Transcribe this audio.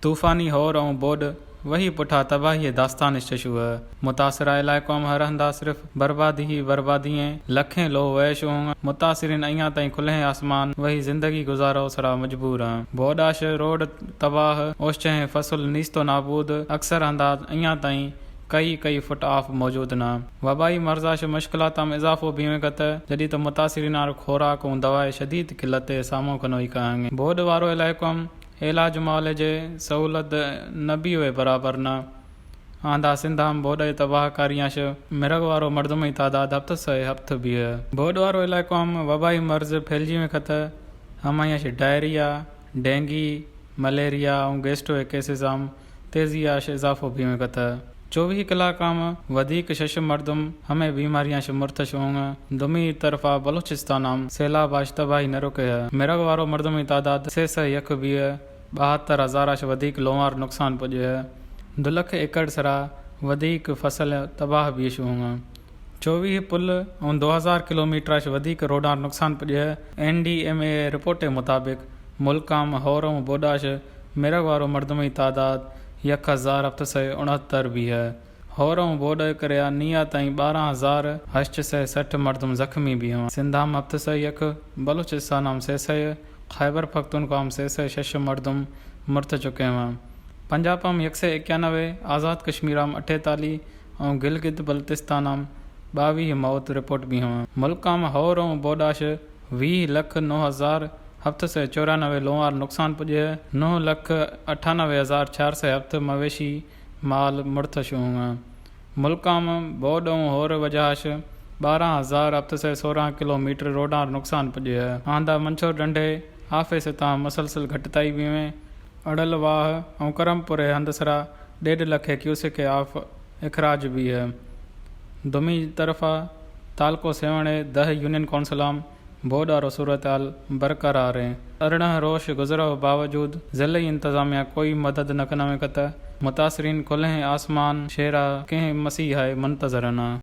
तूफ़ानी होर ऐं बोड वही पुठा तबाही दास्तान शशुअ मुतासिरा इलाइक़ो में हरंदा सिर्फ़ बर्बादी ही बर्बादी लखें लो वैश होंगे मुतासिरीन अयां ताईं खुले आसमान वही ज़िंदगी गुजारो सरा मजबूर हैं बोडाश रोड तबाह ओशचह फसल नीस्तो नाबूद अक्सर अंदाज अयां ताईं कई फुट ऑफ मौजूद न वबाई मर्जाश मुश्किलात में इजाफो बीमे कत जॾहिं त मुतासिरीन खुराक ऐं दवाए शदीद किल्लत साम्हूं कनो ई कहांगे बोड वारो इलाइक़ो इलाज मुआलजे सहूलत न बि हुए बराबर न आंदा सिंधा में बोड तबाहकारियाश मिरग वारो मर्दम तादाद हफ़्त से हफ़्त भी है बोड वारो इलाइक़ो में वबाई मर्ज़ फैलजी में कत हमायाश डायरिया डेंगी मलेरिया और गेस्ट्रो केसिस आम तेज़ियाश इजाफो भी में कत 24 कलाक में वधिक शश मर्दम हमें बीमारियां से मुर्तश होंगे दुमी तरफा बलूचिस्तान में सैलाब आश तबाही न रुके है मिरग वारो मर्दम तादाद 72,000 से वधिक लोहार नुकसान पुजे है 2 लाख एकड़ सरा वधिक फसल तबाह भी होंगे 24 पुल और 2000 किलोमीटर से वधिक रोडार नुकसान पुजे है NDMA रिपोर्ट के मुताबिक मुल्का में होर और बोडाश मिरग वारो मर्दम तादाद 1,769 भी है होर और बोड कर निया ताईं 12,860 मर्दम जख्मी भी हुआ सिंधा में हफ़्त से यक बलूचिस्तान में 600 खैबर पख्तूनख्वा में 606 मर्दम मरत चुके हैं पंजाब में 191 आज़ाद कश्मीर में 48 और गिलगित बल्तिस्तान में 22 मौत रिपोर्ट भी हुआ मुल्का में होर और बोडाश 20,09,000 हफ़्त से 94 लोहार नुकसान पुजे 9,98,400 हफ़्त मवेशी माल मुर्तश होंगे मुल्का में बोड और होर वजहाश 12,000 हफ़्त से 16 किलोमीटर रोडार नुकसान पुजे है आंदा मंछोर डंडे आफे से ता मसलसल घटताई भी में अड़ल वाह और करमपुरे हंदसरा 1.5 लाख क्यूसेक आफ इखराज भी है दुमी तरफा तालको सेवणे 10 यूनियन कौंसलाम बोड और सूरत हाल बरकरार है 18 रोश गुजरो बावजूद ज़िले इंतजामिया कोई मदद न कन में कत मुतासरीन खुले आसमान शेरा कंहिं मसीह है मुंतजर न